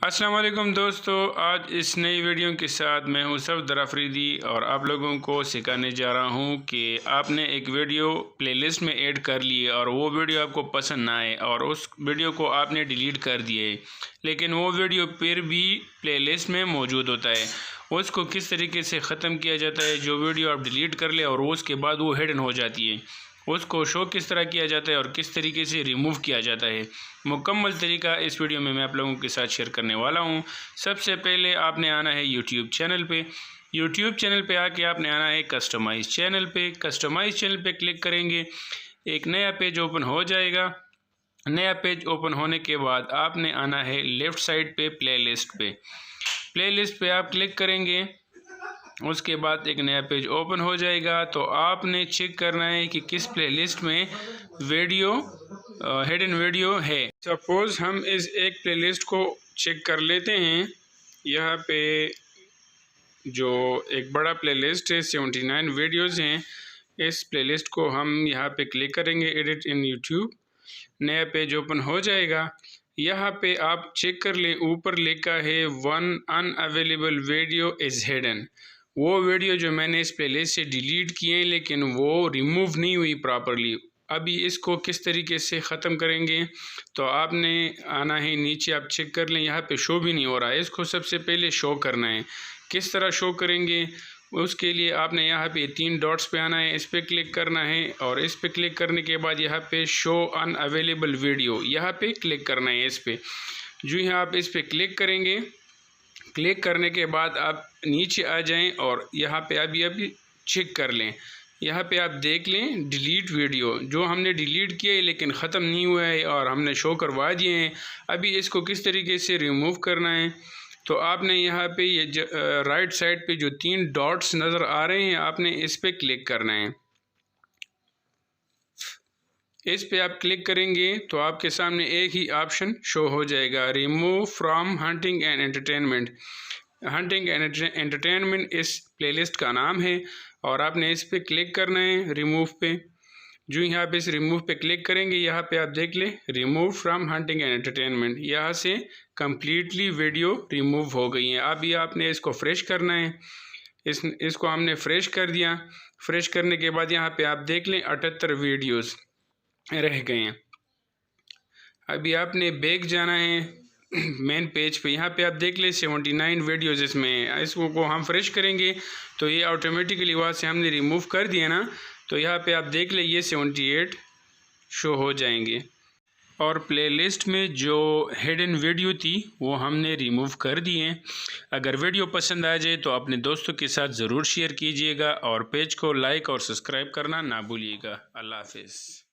अस्सलाम वालेकुम दोस्तों, आज इस नई वीडियो के साथ मैं हूं सफदर अफरीदी और आप लोगों को सिखाने जा रहा हूं कि आपने एक वीडियो प्लेलिस्ट में ऐड कर ली है और वो वीडियो आपको पसंद ना आए और उस वीडियो को आपने डिलीट कर दिए, लेकिन वो वीडियो फिर भी प्लेलिस्ट में मौजूद होता है। उसको किस तरीके से ख़त्म किया जाता है, जो वीडियो आप डिलीट कर ले और उसके बाद वो हिडन हो जाती है, उसको शो किस तरह किया जाता है और किस तरीके से रिमूव किया जाता है, मुकम्मल तरीका इस वीडियो में मैं आप लोगों के साथ शेयर करने वाला हूं। सबसे पहले आपने आना है यूट्यूब चैनल पे। यूट्यूब चैनल पे आके आपने आना है कस्टमाइज़ चैनल पे। कस्टमाइज़ चैनल पे क्लिक करेंगे, एक नया पेज ओपन हो जाएगा। नया पेज ओपन होने के बाद आपने आना है लेफ़्ट साइड पे प्लेलिस्ट पे। प्लेलिस्ट पे आप क्लिक करेंगे, उसके बाद एक नया पेज ओपन हो जाएगा। तो आपने चेक करना है कि किस प्लेलिस्ट में वीडियो हिडन वीडियो है। सपोज़ हम इस एक प्लेलिस्ट को चेक कर लेते हैं। यहाँ पे जो एक बड़ा प्लेलिस्ट है 79 वीडियोज़ हैं। इस प्लेलिस्ट को हम यहाँ पे क्लिक करेंगे, एडिट इन यूट्यूब। नया पेज ओपन हो जाएगा। यहाँ पे आप चेक कर लें, ऊपर लिखा है one unavailable video is hidden. वो वीडियो जो मैंने इस प्लेलिस्ट से डिलीट किए हैं लेकिन वो रिमूव नहीं हुई प्रॉपरली। अभी इसको किस तरीके से ख़त्म करेंगे, तो आपने आना है नीचे, आप चेक कर लें, यहाँ पे शो भी नहीं हो रहा है। इसको सबसे पहले शो करना है। किस तरह शो करेंगे, उसके लिए आपने यहाँ पे 3 डॉट्स पे आना है, इस पर क्लिक करना है और इस पर क्लिक करने के बाद यहाँ पे शो अनअवेलेबल वीडियो, यहाँ पे क्लिक करना है। इस पर जो ही आप इस पर क्लिक करेंगे, क्लिक करने के बाद आप नीचे आ जाएं और यहाँ पे अभी चेक कर लें। यहाँ पे आप देख लें डिलीट वीडियो, जो हमने डिलीट किया है लेकिन ख़त्म नहीं हुआ है और हमने शो करवा दिए हैं। अभी इसको किस तरीके से रिमूव करना है, तो आपने यहाँ पे ये राइट साइड पे जो 3 डॉट्स नज़र आ रहे हैं, आपने इस पर क्लिक करना है। इस पे आप क्लिक करेंगे तो आपके सामने एक ही ऑप्शन शो हो जाएगा, remove from hunting and entertainment. Hunting and entertainment इस प्लेलिस्ट का नाम है और आपने इस पे क्लिक करना है, रिमूव पे। जो यहाँ पे इस रिमूव पे क्लिक करेंगे, यहाँ पे आप देख लें remove from hunting and entertainment, यहाँ से कम्प्लीटली वीडियो रिमूव हो गई है। अभी आपने इसको फ्रेश करना है। इसको हमने फ्रेश कर दिया। फ्रेश करने के बाद यहाँ पे आप देख लें 78 वीडियोज़ रह गए हैं। अभी आपने बैक जाना है मेन पेज पे। यहाँ पे आप देख ले 79 वीडियोज़ इसमें। इसको हम फ्रेश करेंगे तो ये ऑटोमेटिकली वहाँ से हमने रिमूव कर दिया ना, तो यहाँ पे आप देख ले ये 78 शो हो जाएंगे। और प्लेलिस्ट में जो हिडन वीडियो थी वो हमने रिमूव कर दी है। अगर वीडियो पसंद आ जाए तो अपने दोस्तों के साथ ज़रूर शेयर कीजिएगा और पेज को लाइक और सब्सक्राइब करना ना भूलिएगा। अल्लाह हाफिज़।